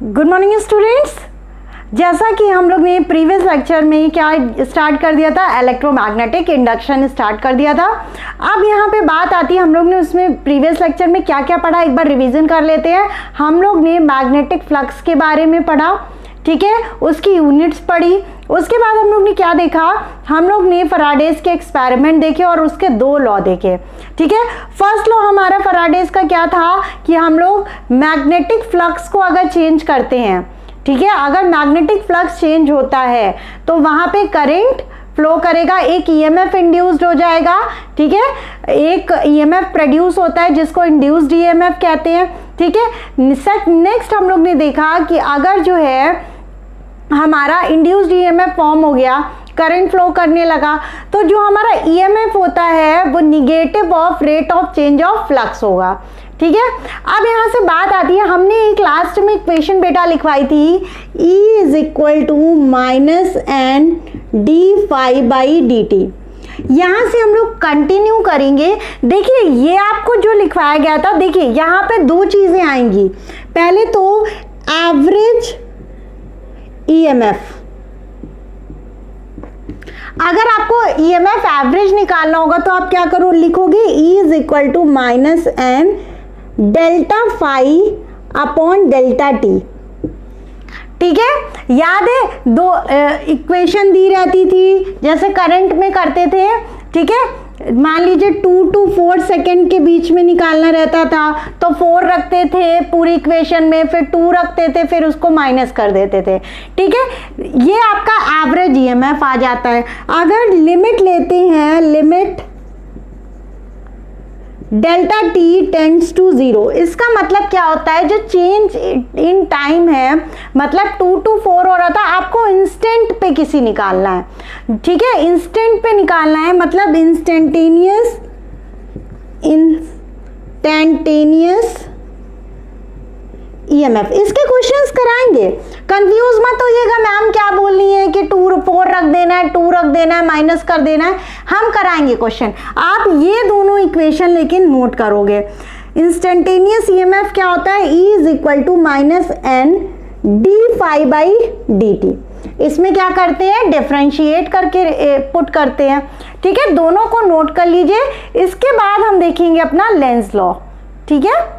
Good morning students. जैसा कि हम लोग ने प्रीवियस लेक्चर में क्या स्टार्ट कर दिया था, इलेक्ट्रोमैग्नेटिक इंडक्शन स्टार्ट कर दिया था। अब यहाँ पे बात आती है, हम लोग ने उसमें प्रीवियस लेक्चर में क्या क्या पढ़ा, एक बार रिवीजन कर लेते हैं। हम लोग ने मैग्नेटिक फ्लक्स के बारे में पढ़ा, ठीक है, उसकी यूनिट्स पढ़ी। उसके बाद हम लोग ने क्या देखा, हम लोग ने फैराडेज के एक्सपेरिमेंट देखे और उसके दो लॉ देखे, ठीक है। फर्स्ट लॉ हमारा फैराडेज का क्या था कि हम लोग मैग्नेटिक फ्लक्स को अगर चेंज करते हैं, ठीक है, अगर मैग्नेटिक फ्लक्स चेंज होता है तो वहां पे करंट फ्लो करेगा, एक ईएमएफ इंड्यूस्ड हो जाएगा, ठीक है, एक ईएमएफ प्रोड्यूस होता है जिसको इंड्यूस्ड ईएमएफ कहते हैं, ठीक है। नेक्स्ट हम लोग ने देखा कि अगर जो है हमारा इंड्यूस्ड ईएमएफ फॉर्म हो गया, करंट फ्लो करने लगा, तो जो हमारा ईएमएफ होता है वो negative of rate of change of flux होगा, ठीक है। अब यहाँ से बात आती है, हमने एक लास्ट में इक्वेशन बेटा लिखवाई थी, E is equal to minus n d phi by d t. यहाँ से हम लोग कंटिन्यू करेंगे। देखिए ये आपको जो लिखवाया गया था, देखिए यहाँ पे दो चीजें आएंगी। पहले तो एवरेज ईएमएफ, अगर आपको ईएमएफ एवरेज निकालना होगा तो आप क्या करो, लिखोगे E is equal to minus n delta phi upon delta t, ठीक है। याद है दो इक्वेशन दी रहती थी जैसे करंट में करते थे, ठीक है। मान लीजिए 2 to 4 सेकेंड के बीच में निकालना रहता था तो 4 रखते थे पूरी इक्वेशन में, फिर 2 रखते थे, फिर उसको माइनस कर देते थे, ठीक है। ये आपका एवरेज ईएमएफ आ जाता है। अगर लिमिट लेते हैं, limit delta t tends to 0, इसका मतलब क्या होता है, जो चेंज इन टाइम है, मतलब 2 to 4 हो रहा था, आपको इंस्टेंट पे किसी निकालना है, ठीक है, इंस्टेंट पे निकालना है, मतलब इंस्टेंटेनियस ईएमएफ। इसके क्वेश्चंस कराएंगे, कंफ्यूज मत होइएगा मैम क्या बोल रही है कि 2 4 रख देना है, 2 रख देना है, माइनस कर देना है, हम कराएंगे क्वेश्चन। आप ये दोनों इक्वेशन लेकिन नोट करोगे। इंस्टेंटेनियस ईएमएफ क्या होता है, E is equal to minus n d phi by d t. इसमें क्या करते हैं, डिफरेंशिएट करके पुट करते हैं, ठीक है। दोनों को नोट कर लीजिए। इसके बाद हम देखेंगे अपना लेंस लॉ, ठीक है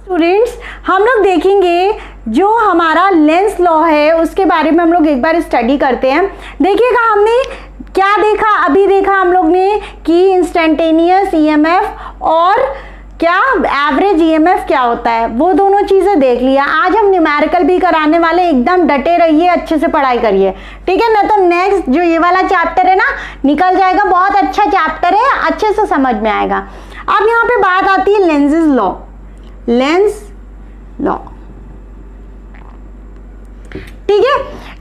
स्टूडेंट्स। हम लोग देखेंगे जो हमारा लेंस लॉ है उसके बारे में हम लोग एक बार स्टडी करते हैं। देखिएगा हमने क्या देखा, अभी देखा हम लोग ने कि इंस्टेंटेनियस ईएमएफ और क्या एवरेज ईएमएफ क्या होता है, वो दोनों चीजें देख लिया। आज हम न्यूमेरिकल भी कराने वाले, एकदम डटे रहिए, अच्छे से पढ़ाई करिए, ठीक है ना। तो नेक्स्ट जो ये वाला चैप्टर है ना निकल जाएगा, बहुत अच्छा चैप्टर है, अच्छे से समझ में आएगा। अब यहाँ पे बात आती है लेंसेज लॉ, लेंस लॉ, ठीक है।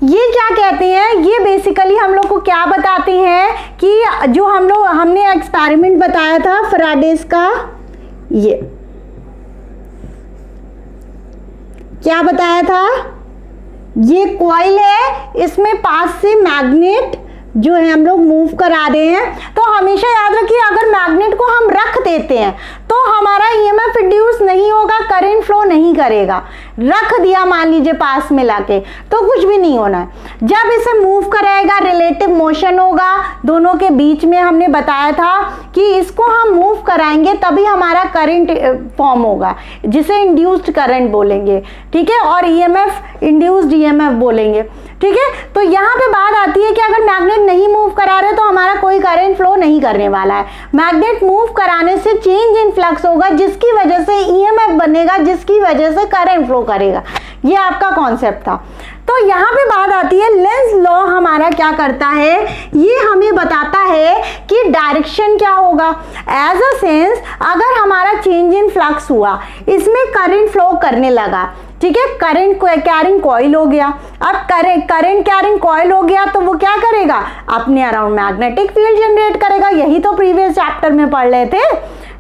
ये क्या कहते हैं, ये बेसिकली हम लोग को क्या बताते हैं कि जो हमने एक्सपेरिमेंट बताया था फैराडेज का, ये क्या बताया था, ये कॉइल है, इसमें पास से मैग्नेट जो है हम लोग मूव करा रहे हैं। तो हमेशा याद रखिए, अगर मैग्नेट को हम रख देते हैं तो हमारा ईएमएफ इंड्यूस नहीं होगा, करंट फ्लो नहीं करेगा। रख दिया मान लीजिए पास में लाके, तो कुछ भी नहीं होना है। जब इसे मूव कराएगा रिलेटिव मोशन होगा दोनों के बीच में, हमने बताया था कि इसको हम मूव कराएंगे तभी हमारा करंट फॉर्म होगा, जिसे इंड्यूस्ड करंट बोलेंगे, ठीक है, और ईएमएफ इंड्यूस्ड ईएमएफ बोलेंगे, ठीक है। तो यहाँ पे बात आती है कि अगर मैग्नेट नहीं मूव करा रहे तो हमारा कोई करंट फ्लो नहीं करने वाला है। मैग्नेट मूव कराने से चेंज इन फ्लक्स होगा, जिसकी वजह से ईएमएफ बनेगा, जिसकी वजह से करंट फ्लो करेगा। ये आपका कॉन्सेप्ट था। तो यहाँ पे बात आती है लेंस लॉ हमारा क्या करता है, ये हमें बताता है कि डायरेक्शन क्या होगा। एज अ सेंस, अगर हमारा चेंज इन फ्लक्स हुआ, इसमें करंट फ्लो करने लगा, ठीक है, करंट कैरिंग कॉइल हो गया। अब करंट कैरिंग कॉइल हो गया तो वो क्या करेगा, अपने अराउंड मैग्नेटिक फील्ड जनरेट करेगा। यही तो प्रीवियस चैप्टर में पढ़ रहे थे,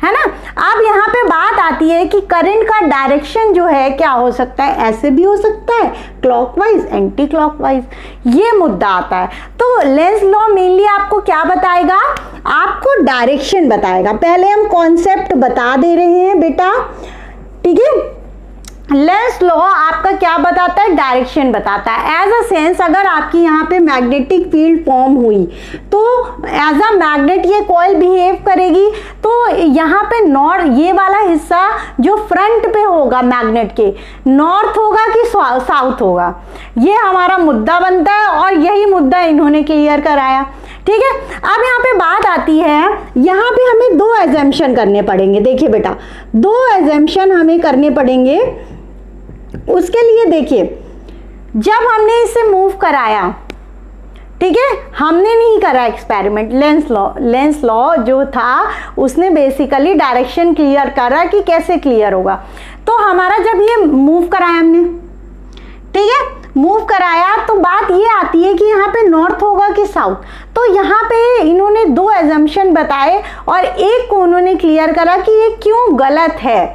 है ना। अब यहाँ पे बात आती है कि करंट का डायरेक्शन जो है क्या हो सकता है, ऐसे भी हो सकता है, क्लॉकवाइज, एंटी क्लॉकवाइज, ये मुद्दा आता है। तो लेंस लॉ मेनली आपको क्या बताएगा, आपको डायरेक्शन बताएगा। पहले हम कॉन्सेप्ट बता दे रहे हैं बेटा, ठीक है। लेंस लॉ आपका क्या बताता है, डायरेक्शन बताता है। एज अ सेंस अगर आपकी यहाँ पे मैग्नेटिक फील्ड फॉर्म हुई तो एज अ मैग्नेट ये कॉइल बिहेव करेगी। तो यहाँ पे नॉर्थ, ये वाला हिस्सा जो फ्रंट पे होगा मैग्नेट के, नॉर्थ होगा कि साउथ होगा, ये हमारा मुद्दा बनता है और यही मुद्दा इन्होंने क्लियर कराया। ठीक है, अब यहाँ पे बात आती है, यहाँ पे हमें दो एजम्पशन करने पड़ेंगे। देखिए बेटा, दो एजम्पशन हमें करने पड़ेंगे। उसके लिए देखिए, जब हमने इसे मूव कराया, ठीक है, हमने नहीं करा एक्सपेरिमेंट, लेंस लॉ जो था उसने बेसिकली डायरेक्शन क्लियर करा कि कैसे क्लियर होगा। तो हमारा जब ये मूव कराया हमने, ठीक है, मूव कराया, तो बात ये आती है कि यहाँ पे नॉर्थ होगा कि साउथ। तो यहाँ पे इन्होंने दो एजम्पशन बताए और एक को उन्होंने क्लियर करा कि ये क्यों गलत है।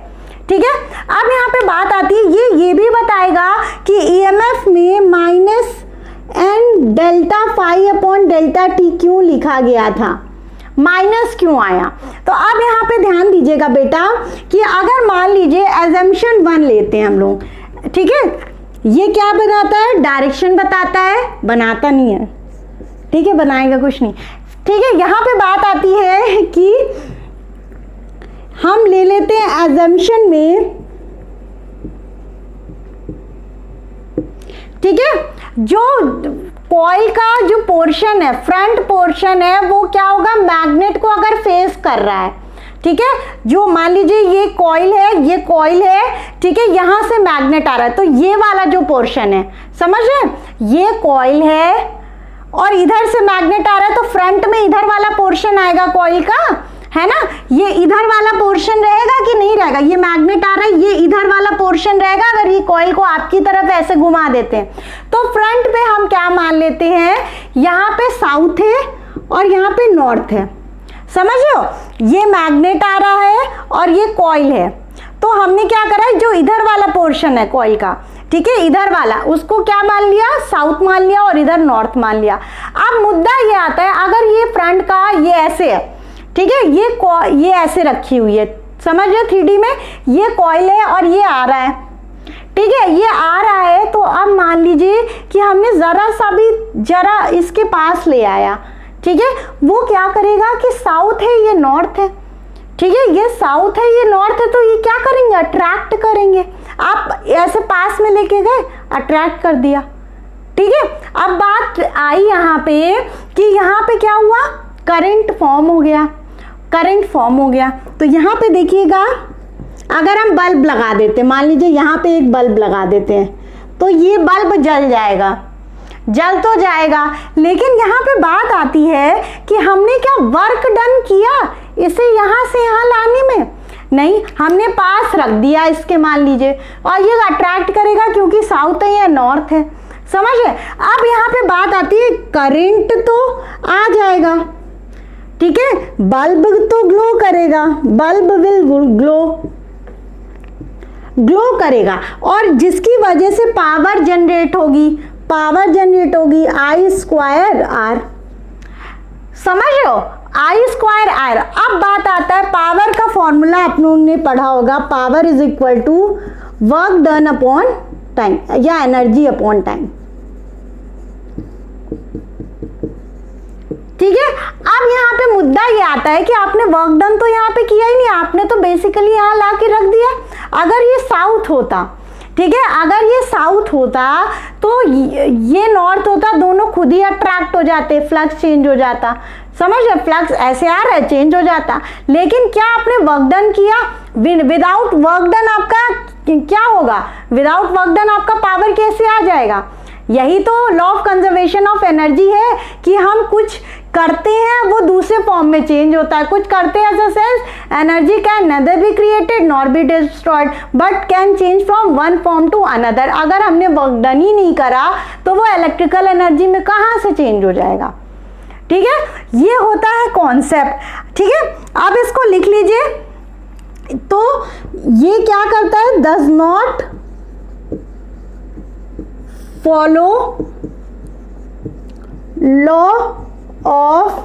ठीक है, अब यहाँ पे बात आती है, ये भी बताएगा कि ईएमएफ में minus n delta phi upon delta t क्यों लिखा गया था, माइनस क्यों आया। तो अब यहाँ पे ध्यान दीजिएगा बेटा कि अगर मान लीजिए एजम्पशन 1 लेते हैं हम लोग, ठीक है, ये क्या बनाता है, डायरेक्शन बताता है, बनाता नहीं है, ठीक है, बनाएगा कुछ नहीं। ठीक है, यहाँ पे बात आती है कि हम ले लेते हैं एजम्पशन में, ठीक है, जो कॉइल का जो पोर्शन है, फ्रंट पोर्शन है, वो क्या होगा, मैग्नेट को अगर फेस कर रहा है। ठीक है, जो मान लीजिए ये कॉइल है, ये कॉइल है, ठीक है, यहां से मैग्नेट आ रहा है, तो ये वाला जो पोर्शन है, समझ रहे, ये कॉइल है और इधर से मैग्नेट आ रहा है, तो फ्रंट में इधर वाला पोर्शन आएगा कॉइल का, है ना, ये इधर वाला पोर्शन रहेगा कि नहीं रहेगा, ये मैग्नेट आ रहा है, ये इधर वाला पोर्शन रहेगा। अगर ये कॉइल को आपकी तरफ ऐसे घुमा देते हैं तो फ्रंट पे हम क्या मान लेते हैं, यहाँ पे साउथ है और यहाँ पे नॉर्थ है, समझ रहे हो, ये मैग्नेट आ रहा है और ये कॉइल है। तो हमने क्या करा, जो इधर वाला पोर्शन है कॉइल का, ठीक है, इधर वाला, उसको क्या मान लिया, साउथ मान लिया और इधर नॉर्थ मान लिया। अब मुद्दा ये आता है, अगर ये फ्रंट का ये ऐसे है, ठीक है, ये ऐसे रखी हुई है, समझ रहे 3D में, ये कॉइल है और ये आ रहा है, ठीक है, ये आ रहा है। तो अब मान लीजिए कि हमने जरा इसके पास ले आया, ठीक है, वो क्या करेगा कि साउथ है, ये नॉर्थ है, ठीक है, ये साउथ है, ये नॉर्थ है, तो ये क्या करेंगे, अट्रैक्ट करेंगे। आप ऐसे पास में लेके गए, अट्रैक्ट कर दिया, ठीक है। अब बात आई यहाँ पे कि यहाँ पे क्या हुआ, करंट फॉर्म हो गया, करंट फॉर्म हो गया। तो यहाँ पे देखिएगा, अगर हम बल्ब लगा देते, मान लीजिए यहाँ पे एक बल्ब लगा देते हैं, तो ये बल्ब जल जाएगा, जल तो जाएगा, लेकिन यहाँ पे बात आती है कि हमने क्या वर्क डन किया इसे यहाँ से यहाँ लाने में, नहीं, हमने पास रख दिया इसके, मान लीजिए, और ये अट्रैक्ट करेगा क्योंकि साउथ है या नॉर्थ है, समझ गए। अब यहाँ पे बात आती है, करंट तो आ जाएगा, ठीक है, बल्ब तो ग्लो करेगा, बल्ब विल ग्लो करेगा, और जिसकी वजह से पावर जनरेट होगी, आई स्क्वायर आर, समझ रहे हो, आई स्क्वायर आर। अब बात आता है, पावर का फॉर्मूला आप लोगों ने पढ़ा होगा, power is equal to work done upon time या एनर्जी अपॉन टाइम, ठीक है। अब यहाँ पे मुद्दा ये आता है कि आपने वर्क डन तो यहाँ पे किया ही नहीं, आपने तो बेसिकली यहाँ ला के रख दिया। अगर ये साउथ होता, ठीक है, अगर ये साउथ होता तो ये नॉर्थ होता, दोनों खुद ही अट्रैक्ट हो जाते, फ्लक्स चेंज हो जाता, समझ रहे, फ्लक्स ऐसे आ रहा है, चेंज हो जाता। लेकिन क्या आपने वर्क डन किया, विदाउट वर्क डन आपका क्या होगा, विदाउट वर्क डन आपका पावर कैसे आ जाएगा। यही तो law of conservation of energy है कि हम कुछ करते हैं वो दूसरे फॉर्म में चेंज होता है, कुछ करते हैं as sense energy can neither be created nor be destroyed but can change from one form to another. अगर हमने वर्क डन ही नहीं करा तो वो इलेक्ट्रिकल एनर्जी में कहाँ से चेंज हो जाएगा, ठीक है, ये होता है कॉन्सेप्ट, ठीक है। अब इसको लिख लीजिए, तो ये क्या करता है, does not follow law of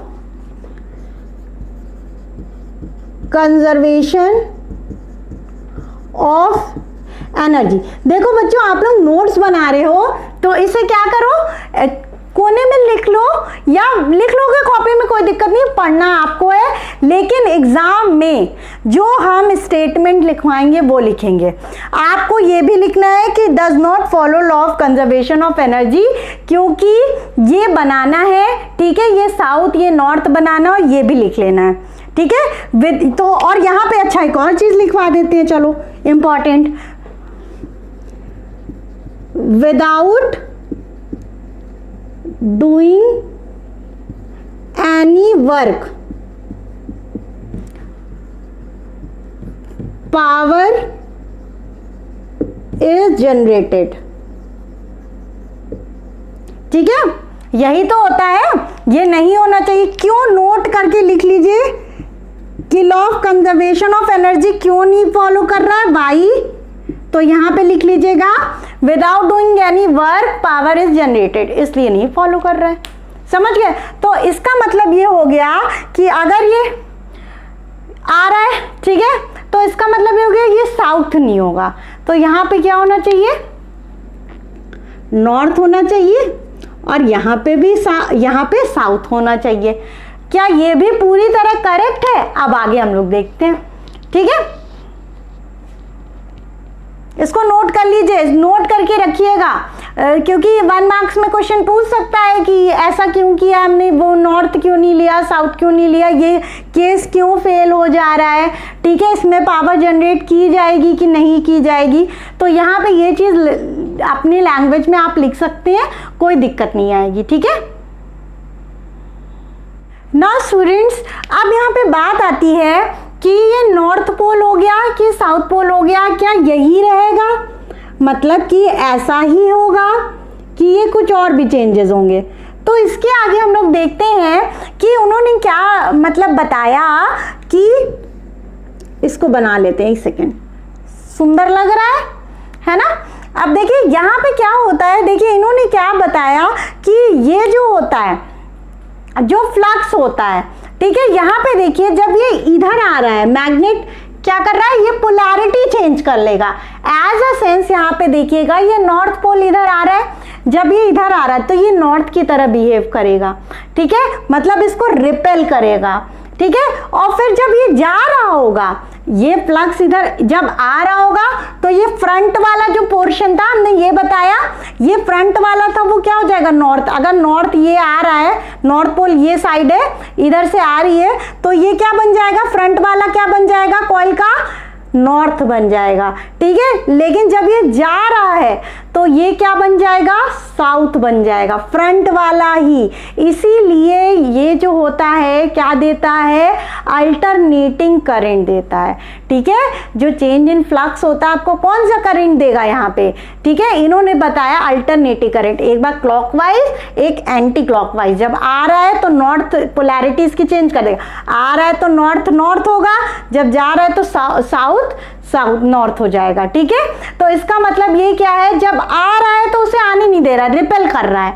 conservation of energy. देखो बच्चों, आप लोग नोट्स बना रहे हो तो इसे क्या करो, कोने में लिख लो या लिख लोगे कॉपी में, कोई दिक्कत नहीं, पढ़ना आपको है, लेकिन एग्जाम में जो हम स्टेटमेंट लिखवाएंगे वो लिखेंगे। आपको ये भी लिखना है कि does not follow law of conservation of energy, क्योंकि ये बनाना है, ठीक है, ये साउथ ये नॉर्थ बनाना और ये भी लिख लेना है, ठीक है। तो और यहाँ पे अच्छा एक और चीज लिखवा देते हैं, चलो important, without doing any work power is generated. ठीक है, यही तो होता है, ये नहीं होना चाहिए। क्यों, नोट करके लिख लीजिए कि law of conservation of energy क्यों नहीं फॉलो कर रहा है भाई, तो यहां पे लिख लीजिएगा without doing any work power is generated, इसलिए नहीं फॉलो कर रहा है। समझ गए? तो इसका मतलब ये हो गया कि अगर ये आ रहा है, ठीक है, तो इसका मतलब ये हो गया ये साउथ नहीं होगा, तो यहां पे क्या होना चाहिए, नॉर्थ होना चाहिए, और यहाँ पे भी यहाँ पे साउथ होना चाहिए। क्या ये भी पूरी तरह करेक्ट है? अब आगे हम लोग देखते हैं, ठीक है। इसको नोट कर लीजिए, नोट करके रखिएगा, क्योंकि 1 मार्क्स में क्वेश्चन पूछ सकता है कि ऐसा क्यों किया हमने, वो नॉर्थ क्यों नहीं लिया, साउथ क्यों नहीं लिया, ये केस क्यों फेल हो जा रहा है, ठीक है, इसमें पावर जनरेट की जाएगी कि नहीं की जाएगी। तो यहाँ पे ये चीज़ अपनी लैंग्वेज में आप लिख सकते हैं, कोई दिक्कत नहीं आएगी, ठीक है ना स्टूडेंट्स। अब यहाँ पे बात आती है कि ये नॉर्थ पोल हो गया कि साउथ पोल हो गया, क्या यही रहेगा, मतलब कि ऐसा ही होगा कि ये कुछ और भी चेंजेस होंगे। तो इसके आगे हम लोग देखते हैं कि उन्होंने क्या मतलब बताया, कि इसको बना लेते हैं, एक सेकेंड, सुंदर लग रहा है ना। अब देखिए यहाँ पे क्या होता है, देखिए इन्होंने क्या बताया कि ये जो होता है, जो फ्लक्स होता है, ठीक है, यहाँ पे देखिए जब ये इधर आ रहा है, मैग्नेट क्या कर रहा है, ये पोलैरिटी चेंज कर लेगा। एज अ सेंस यहाँ पे देखिएगा ये नॉर्थ पोल इधर आ रहा है, जब ये इधर आ रहा है तो ये नॉर्थ की तरह बिहेव करेगा, ठीक है, मतलब इसको रिपेल करेगा, ठीक है। और फिर जब ये जा रहा होगा, ये फ्लक्स इधर जब आ रहा होगा, तो ये फ्रंट वाला जो पोर्शन था, हमने ये बताया, ये फ्रंट वाला था, वो क्या हो जाएगा, नॉर्थ। अगर नॉर्थ ये आ रहा है, नॉर्थ पोल ये साइड है, इधर से आ रही है, तो ये क्या बन जाएगा, फ्रंट वाला क्या बन जाएगा, कॉइल का नॉर्थ बन जाएगा, ठीक है। लेकिन जब ये जा रहा है तो ये क्या बन जाएगा, साउथ बन जाएगा, फ्रंट वाला ही। इसीलिए ये जो होता है क्या देता है, अल्टरनेटिंग करंट देता है, ठीक है। जो चेंज इन फ्लक्स होता है, आपको कौन सा करंट देगा यहाँ पे, ठीक है, इन्होंने बताया अल्टरनेटिंग करंट, एक बार क्लॉकवाइज एक एंटी क्लॉकवाइज। जब आ रहा है तो नॉर्थ पोलैरिटी इसकी चेंज कर देगा, आ रहा है तो नॉर्थ नॉर्थ होगा, जब जा रहा है तो साउथ साउथ नॉर्थ हो जाएगा, ठीक है। तो इसका मतलब ये क्या है, जब आ रहा है तो उसे आने नहीं दे रहा है, रिपेल कर रहा है,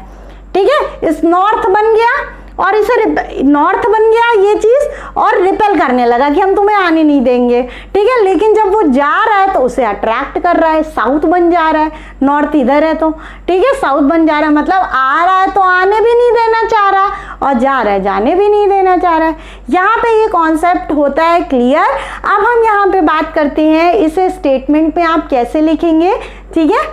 ठीक है। इस नॉर्थ बन गया और इसे नॉर्थ बन गया ये चीज, और रिपेल करने लगा कि हम तुम्हें आने नहीं देंगे, ठीक है। लेकिन जब वो जा रहा है तो उसे अट्रैक्ट कर रहा है, साउथ बन जा रहा है, नॉर्थ इधर है तो, ठीक है, साउथ बन जा रहा है, मतलब आ रहा है तो आने भी नहीं देना चाह रहा, और जा रहा है जाने भी नहीं देना चाह रहा है। यहाँ पे ये कॉन्सेप्ट होता है क्लियर। अब हम यहाँ पे बात करते हैं इसे स्टेटमेंट में आप कैसे लिखेंगे, ठीक है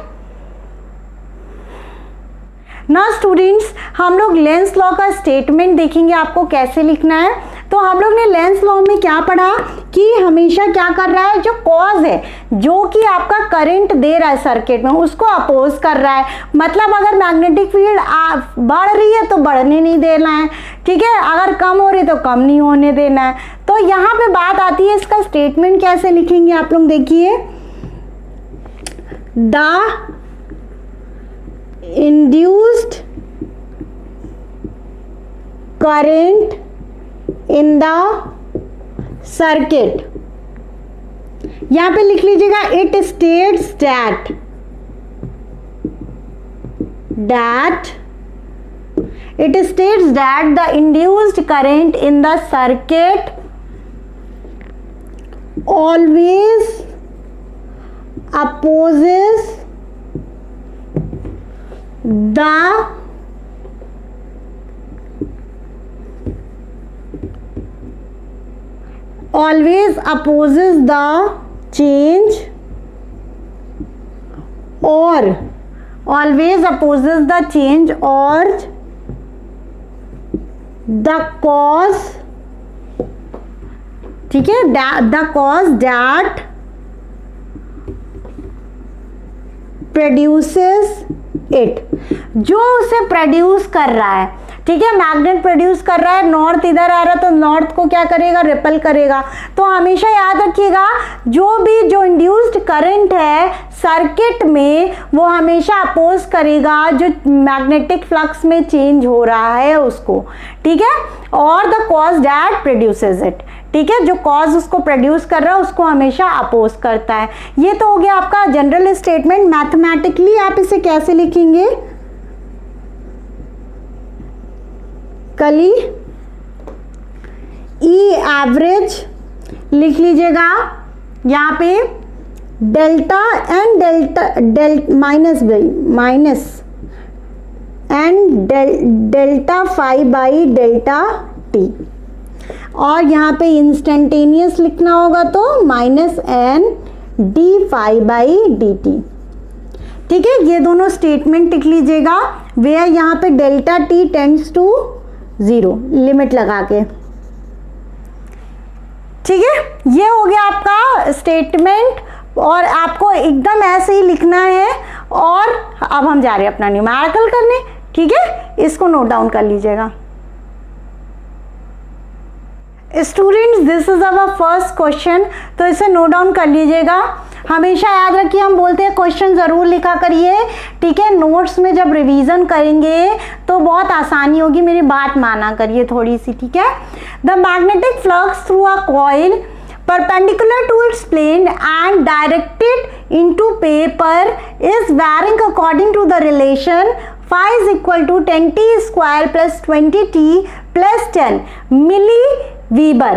ना स्टूडेंट्स। हम लोग लेंस लॉ का स्टेटमेंट देखेंगे आपको कैसे लिखना है। तो हम लोग ने लेंस लॉ में क्या पढ़ा कि हमेशा क्या कर रहा है, जो कॉज है, जो कि आपका करंट दे रहा है सर्किट में, उसको अपोज कर रहा है। मतलब अगर मैग्नेटिक फील्ड बढ़ रही है तो बढ़ने नहीं देना है, ठीक है, अगर कम हो रही है तो कम नहीं होने देना है। तो यहाँ पे बात आती है इसका स्टेटमेंट कैसे लिखेंगे आप लोग देखिए, the induced current in the circuit, यहां पे लिख लीजिएगा, it states that it states that the induced current in the circuit always opposes the always opposes the change or always opposes the change or the cause, ठीक है, the cause that produces it, जो उसे produce कर रहा है, ठीक है, magnet produce कर रहा है, नॉर्थ इधर आ रहा है तो नॉर्थ को क्या करेगा, रिपेल करेगा। तो हमेशा याद रखिएगा जो इंड्यूस्ड करंट है सर्किट में वो हमेशा अपोज करेगा जो मैग्नेटिक फ्लक्स में चेंज हो रहा है उसको, ठीक है, और the cause that produces it, ठीक है, जो कॉज उसको प्रोड्यूस कर रहा है उसको हमेशा अपोज करता है। ये तो हो गया आपका जनरल स्टेटमेंट। मैथमेटिकली आप इसे कैसे लिखेंगे, कली ई एवरेज लिख लीजिएगा, यहाँ पे delta and minus and delta phi by delta t, और यहाँ पे इंस्टेंटेनियस लिखना होगा तो minus n d phi by d t, ठीक है। ये दोनों स्टेटमेंट लिख लीजिएगा, वे यहाँ पे delta t tends to 0 limit लगा के, ठीक है। ये हो गया आपका स्टेटमेंट और आपको एकदम ऐसे ही लिखना है। और अब हम जा रहे हैं अपना न्यूमेरिकल करने, ठीक है, इसको नोट डाउन कर लीजिएगा। Students this is our first question, तो इसे नोट डाउन कर लीजिएगा। हमेशा याद रखिए हम बोलते हैं क्वेश्चन जरूर लिखा करिए, ठीक है, नोट्स में जब रिवीजन करेंगे तो बहुत आसानी होगी, मेरी बात माना करिए थोड़ी सी, ठीक है। The magnetic flux through a coil perpendicular to its plane and directed into paper is varying according to the relation phi is equal to 10t square plus 20t plus 10 milliweber,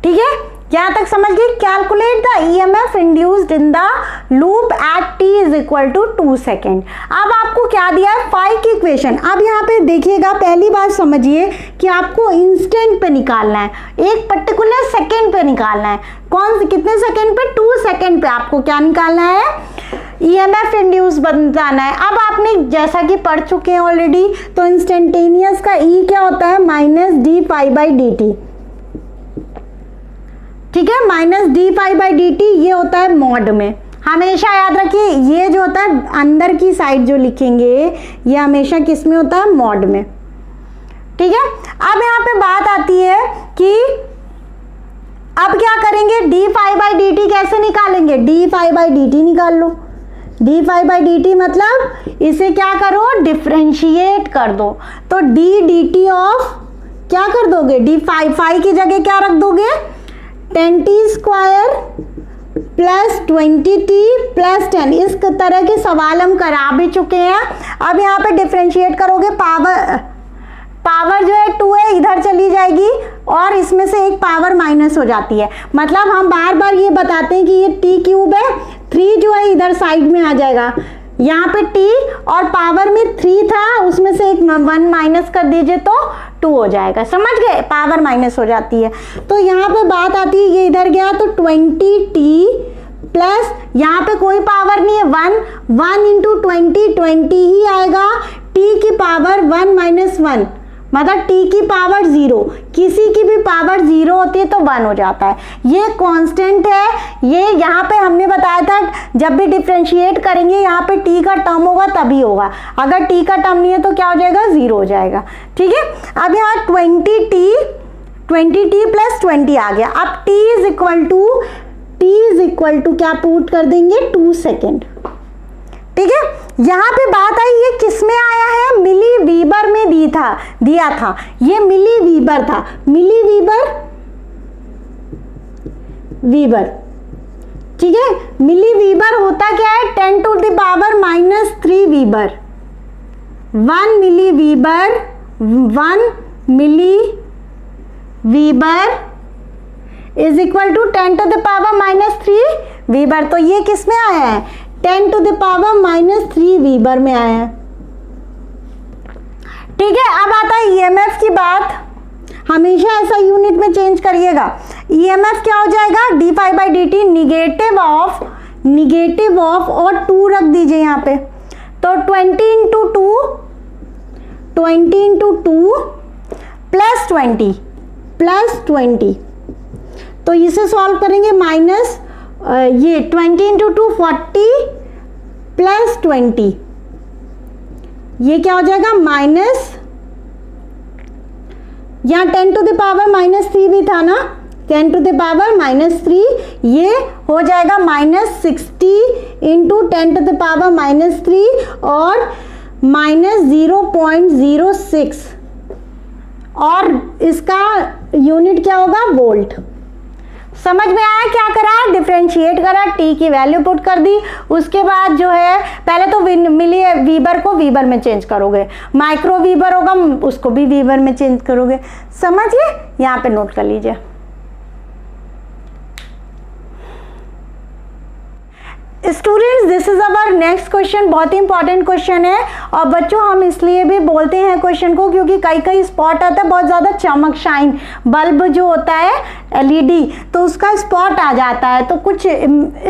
ठीक है, यहाँ तक समझ गए। Calculate the EMF induced in the loop at t is equal to 2 second. अब आपको क्या दिया है, फाई की इक्वेशन। अब यहाँ पे देखिएगा, पहली बात समझिए कि आपको इंस्टेंट पे निकालना है, एक पर्टिकुलर सेकेंड पे निकालना है। कौन से कितने सेकेंड पे, 2 सेकेंड पे आपको क्या निकालना है, EMF इंड्यूस बताना है। अब आपने जैसा कि पढ़ चुके हैं ऑलरेडी, तो इंस्टेंटेनियस का E क्या होता है, minus d phi by d t, ठीक है, minus d phi by d t, ये होता है मॉड में। हमेशा याद रखिए ये जो होता है अंदर की साइड जो लिखेंगे ये हमेशा किस में होता है, मॉड में, ठीक है। अब यहाँ पे बात आती है कि अब क्या करेंगे, d phi by d t कैसे निकालेंगे, d phi by d t निकाल लो। D phi by d t मतलब इसे क्या करो, डिफ्रेंशिएट कर दो। तो डी डी टी ऑफ क्या कर दोगे, डी फाई, फाई की जगह क्या रख दोगे, 10t square plus 20t plus 10। इस तरह के सवाल हम करा भी चुके हैं। अब यहाँ पे डिफ्रेंशिएट करोगे, पावर जो है 2 है इधर चली जाएगी और इसमें से एक पावर माइनस हो जाती है। मतलब हम बार बार ये बताते हैं कि ये t क्यूब है, 3 जो है इधर साइड में आ जाएगा, यहाँ पे t और पावर में 3 था उसमें से एक 1 माइनस कर दीजिए तो 2 हो जाएगा, समझ गए, पावर माइनस हो जाती है। तो यहाँ पे बात आती है, ये इधर गया तो 20t प्लस यहाँ पे कोई पावर नहीं है, 1 इंटू 20 ही आएगा, t की पावर 1 माइनस 1 मतलब t की पावर 0, किसी की भी पावर 0 होती है तो 1 हो जाता है। ये कांस्टेंट है, ये यहाँ पे हमने बताया था जब भी डिफरेंशिएट करेंगे यहाँ पे t का टर्म होगा तभी होगा, अगर t का टर्म नहीं है तो क्या हो जाएगा, 0 हो जाएगा, ठीक है। अब यहाँ 20t प्लस 20 आ गया। अब t इज इक्वल टू क्या पुट कर देंगे, 2 सेकेंड, ठीक है। यहाँ पे बात आई ये किस में आया है, मिली वीबर में दिया था, ये मिली वीबर था, मिली वीबर, ठीक है। मिली वीबर होता क्या है, 10 to the power minus 3 weber, 1 milli weber is equal to 10 to the power minus 3 weber. तो ये किस में आया है? 10 to the power -3 वीबर में आया है। ठीक है, अब आता है ईएमएफ की बात। हमेशा ऐसा यूनिट में चेंज करिएगा। ईएमएफ क्या हो जाएगा? d∅dt निगेटिव ऑफ और 2 रख दीजिए यहाँ पे। तो 20 इंटू 2 प्लस 20 तो इसे सॉल्व करेंगे माइनस ये 20 इंटू 2 40 प्लस 20 ये क्या हो जाएगा? माइनस, यहाँ 10 to the power -3 भी था ना, 10 to the power -3 ये हो जाएगा -60 इंटू 10 to the power -3 और -0.06 और इसका यूनिट क्या होगा? वोल्ट। समझ में आया क्या करा? डिफरेंशिएट करा, टी की वैल्यू पुट कर दी। उसके बाद जो है पहले तो मिली वीबर को वीबर में चेंज करोगे, माइक्रो वीबर होगा उसको भी वीबर में चेंज करोगे। समझिए, यहाँ पे नोट कर लीजिए। Students, this is our next question. बहुत ही इंपॉर्टेंट क्वेश्चन है और बच्चों हम इसलिए भी बोलते हैं क्वेश्चन को क्योंकि कई स्पॉट आता है, बहुत ज़्यादा चमक शाइन, बल्ब जो होता है एलईडी तो उसका स्पॉट आ जाता है तो कुछ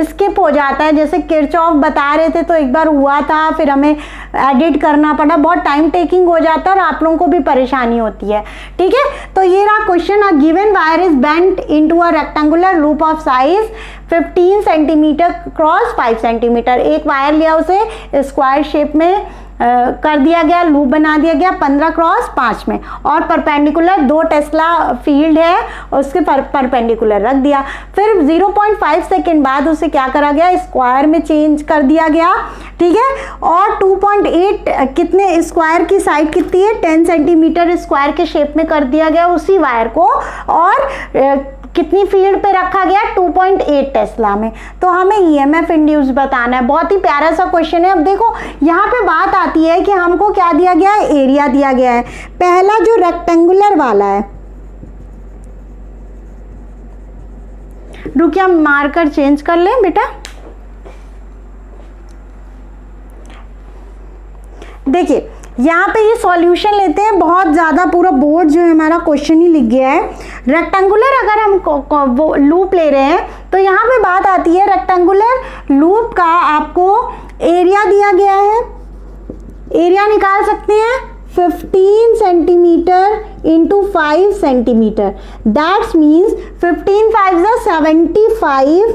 स्किप हो जाता है। जैसे किरचॉफ बता रहे थे तो एक बार हुआ था, फिर हमें एडिट करना पड़ा, बहुत टाइम टेकिंग हो जाता है और आप लोगों को भी परेशानी होती है। ठीक है, तो ये रहा question. A given wire is bent into a rectangular loop of size 15 centimetre cross 5 centimetre. एक वायर लिया, उसे स्क्वायर शेप में कर दिया गया, लूप बना दिया गया 15 क्रॉस 5 में और परपेंडिकुलर 2 टेस्ला फील्ड है और उसके परपेंडिकुलर रख दिया। फिर 0.5 सेकेंड बाद उसे क्या करा गया? स्क्वायर में चेंज कर दिया गया। ठीक है, और 2.8 कितने स्क्वायर की साइड कितनी है? 10 सेंटीमीटर स्क्वायर के शेप में कर दिया गया उसी वायर को और कितनी फील्ड पे रखा गया? 2.8 टेस्ला में। तो हमें ईएमएफ इंड्यूस बताना है। बहुत ही प्यारा सा क्वेश्चन है। अब देखो यहाँ पे बात आती है कि हमको क्या दिया गया है? एरिया दिया गया है। पहला जो रेक्टेंगुलर वाला है, रुकिए हम मार्कर चेंज कर लें बेटा। देखिए यहाँ पे ये सॉल्यूशन लेते हैं, बहुत ज़्यादा पूरा बोर्ड जो है हमारा क्वेश्चन ही लिख गया है। रेक्टेंगुलर अगर हम वो लूप ले रहे हैं तो यहाँ पे बात आती है रेक्टेंगुलर लूप का आपको एरिया दिया गया है। एरिया निकाल सकते हैं 15 centimetre into 5 centimetre. That's means 15 5 75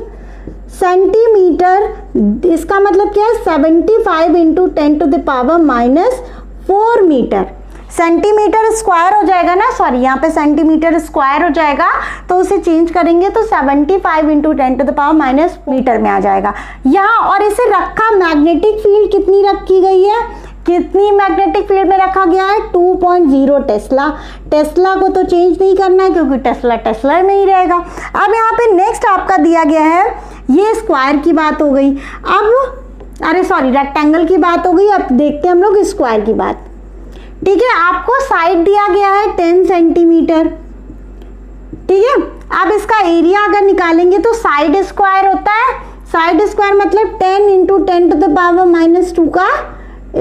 centimetre. इसका मतलब क्या है? 75 into 10 to the power -4 metre. Centimetre square हो जाएगा ना, सॉरी यहाँ पे सेंटीमीटर स्क्वायर हो जाएगा तो उसे चेंज करेंगे तो 75 into 10 to the power -4 metre में आ जाएगा यहाँ। और इसे रखा, मैग्नेटिक फील्ड कितनी रखी गई है? कितनी मैग्नेटिक फील्ड में रखा गया है? 2.0 टेस्ला। टेस्ला को तो चेंज नहीं करना है क्योंकि टेस्ला में ही रहेगा। अब यहाँ पे नेक्स्ट आपका दिया गया है, ये स्क्वायर की बात हो गई। अब अरे सॉरी रेक्टेंगल की बात हो गई। अब देखते हैं हम लोग स्क्वायर की बात। ठीक है, आपको साइड दिया गया है 10 सेंटीमीटर। ठीक है, अब इसका एरिया अगर निकालेंगे तो साइड स्क्वायर होता है। साइड स्क्वायर मतलब 10 इंटू 10 to the power -2 का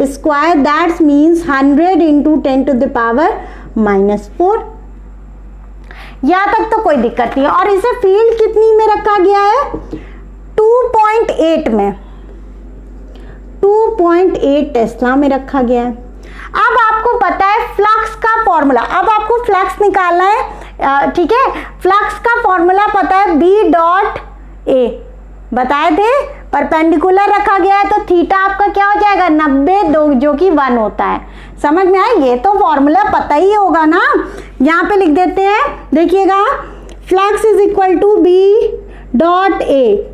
square. That's means 100 into 10 to the power -4। यहाँ तक तो कोई दिक्कत नहीं है। और इसे फील्ड कितनी में रखा गया है? 2.8 में, 2.8 टेस्ला में रखा गया है। अब आपको पता है फ्लक्स का फॉर्मूला। अब आपको फ्लक्स निकालना है। ठीक है, फ्लक्स का फॉर्मूला पता है B.A बताए थे। परपेंडिकुलर रखा गया है तो थीटा आपका क्या हो जाएगा? 90 जो कि 1 होता है। समझ में आया? ये तो फॉर्मूला पता ही होगा ना। यहाँ पे लिख देते हैं, देखिएगा flux is equal to B.A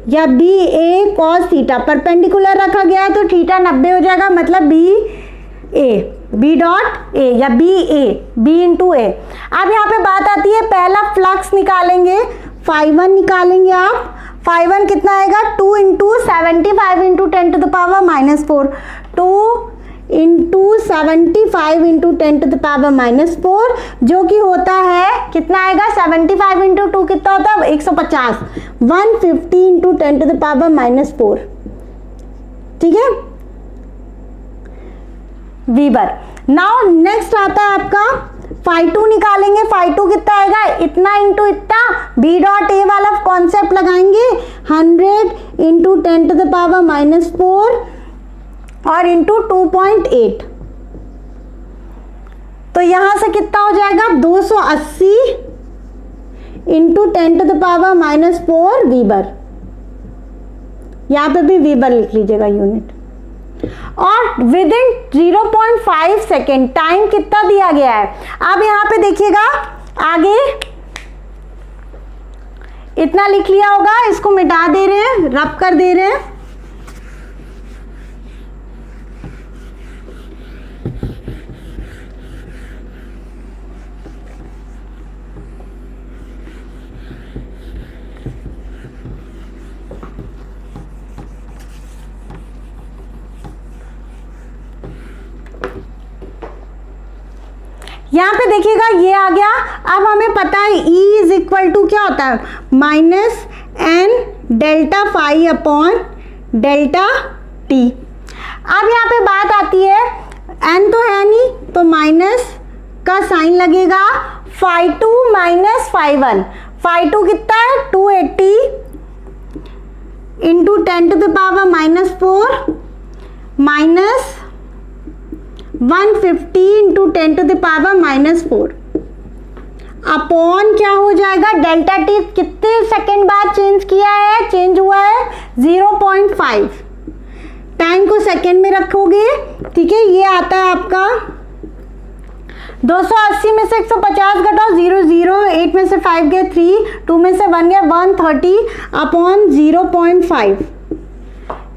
या BA cos थीटा। परपेंडिकुलर रखा गया है तो थीटा 90 हो जाएगा, मतलब B.A या B इंटू A। अब यहाँ पे बात आती है, पहला फ्लक्स निकालेंगे, φ1 निकालेंगे आप। φ1 कितना आएगा? 2 into 75 into 10 to the power -4। 2 into 75 into 10 to the power -4, जो कि होता है कितना आएगा 75 इंटू 2 कितना होता है 150, 150 इंटू 10 टू द पावर -4, ठीक है वीबर। नाउ नेक्स्ट आता है आपका φ2 निकालेंगे। φ2 कितना आएगा इतना इंटू इतना, बी डॉट ए वाला कॉन्सेप्ट लगाएंगे 100 इंटू 10 टू द पावर -4 और इंटू 2.8, तो यहां से कितना हो जाएगा 280 into 10 to the power -4 weber. यहां पे भी वीबर लिख लीजिएगा यूनिट। और विद इन 0.5 सेकेंड टाइम कितना दिया गया है। अब यहां पे देखिएगा आगे इतना लिख लिया होगा, इसको मिटा दे रहे हैं, रब कर दे रहे हैं। यहां पे देखिएगा ये आ गया। अब हमें पता है E इज इक्वल टू क्या होता है -n delta phi upon delta t. अब यहाँ पे बात आती है n तो है नहीं तो माइनस का साइन लगेगा, φ2 माइनस φ1, φ2 कितना है 280 into 10 to the power -4 minus 150 into 10 to the power -4 upon क्या हो जाएगा डेल्टा टी कितने सेकेंड बाद चेंज किया है, चेंज हुआ है 0.5, टाइम को सेकेंड में रखोगे, ठीक है। ये आता है आपका 280 में से 150 घटाओ 0 0, 8 में से 5 गए 3, 2 में से 1 गया 130 अपॉन 0.5,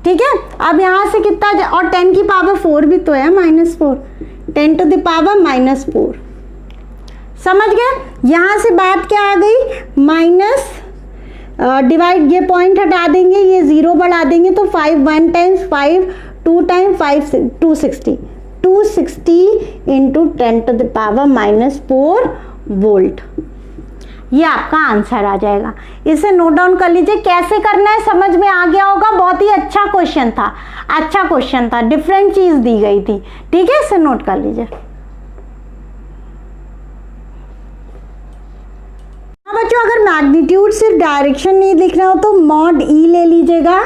ठीक है। अब यहां से कितना, और 10 की पावर 4 भी तो है -4, 10 टू द पावर -4, समझ गए। यहां से बात क्या आ गई माइनस डिवाइड, ये पॉइंट हटा देंगे, ये 0 बढ़ा देंगे तो 5 1 times 5 2 times 5 260 into 10 to the power -4 volt. ये आपका आंसर आ जाएगा। इसे नोट डाउन कर लीजिए, कैसे करना है समझ में आ गया होगा। बहुत ही अच्छा क्वेश्चन था, अच्छा क्वेश्चन था, डिफरेंट चीज दी गई थी, ठीक है। इसे नोट कर लीजिए। बच्चों अगर मैग्नीट्यूड सिर्फ डायरेक्शन नहीं लिखना हो तो मॉड ई ले लीजिएगा,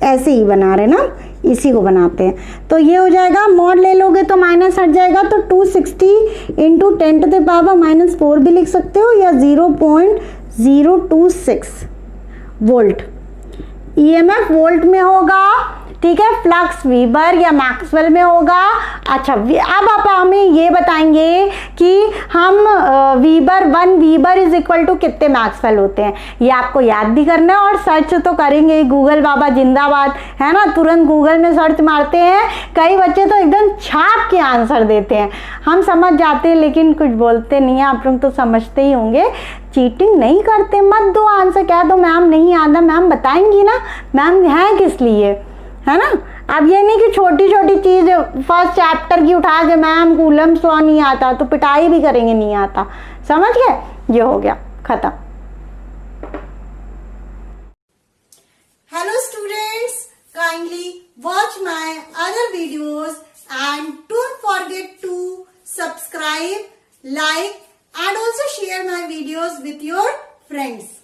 ऐसे ही बना रहे ना, इसी को बनाते हैं। तो ये हो जाएगा, मॉड ले लोगे तो माइनस हट जाएगा, तो 260 इंटू 10 टू द पावर -4 भी लिख सकते हो, या 0.026 वोल्ट। ईएमएफ वोल्ट में होगा, ठीक है। फ्लक्स वीबर या मैक्सवेल में होगा। अच्छा, अब आप हमें ये बताएंगे कि हम weber 1 weber is equal to कितने मैक्सवेल होते हैं, ये आपको याद भी करना है। और सर्च तो करेंगे, गूगल बाबा जिंदाबाद है ना, तुरंत गूगल में सर्च मारते हैं। कई बच्चे तो एकदम छाप के आंसर देते हैं, हम समझ जाते हैं लेकिन कुछ बोलते नहीं है। आप लोग तो समझते ही होंगे, चीटिंग नहीं करते, मत दो आंसर, क्या दो मैम नहीं आता, मैम बताएंगी ना, मैम है किस लिए, है ना। अब ये नहीं कि छोटी छोटी चीज फर्स्ट चैप्टर की उठा के मैम कूलम्स लॉ नहीं आता तो पिटाई भी करेंगे नहीं आता, समझ गए। ये हो गया खत्म। Hello students, kindly watch my other videos and don't forget to subscribe, like and also share my videos with your friends.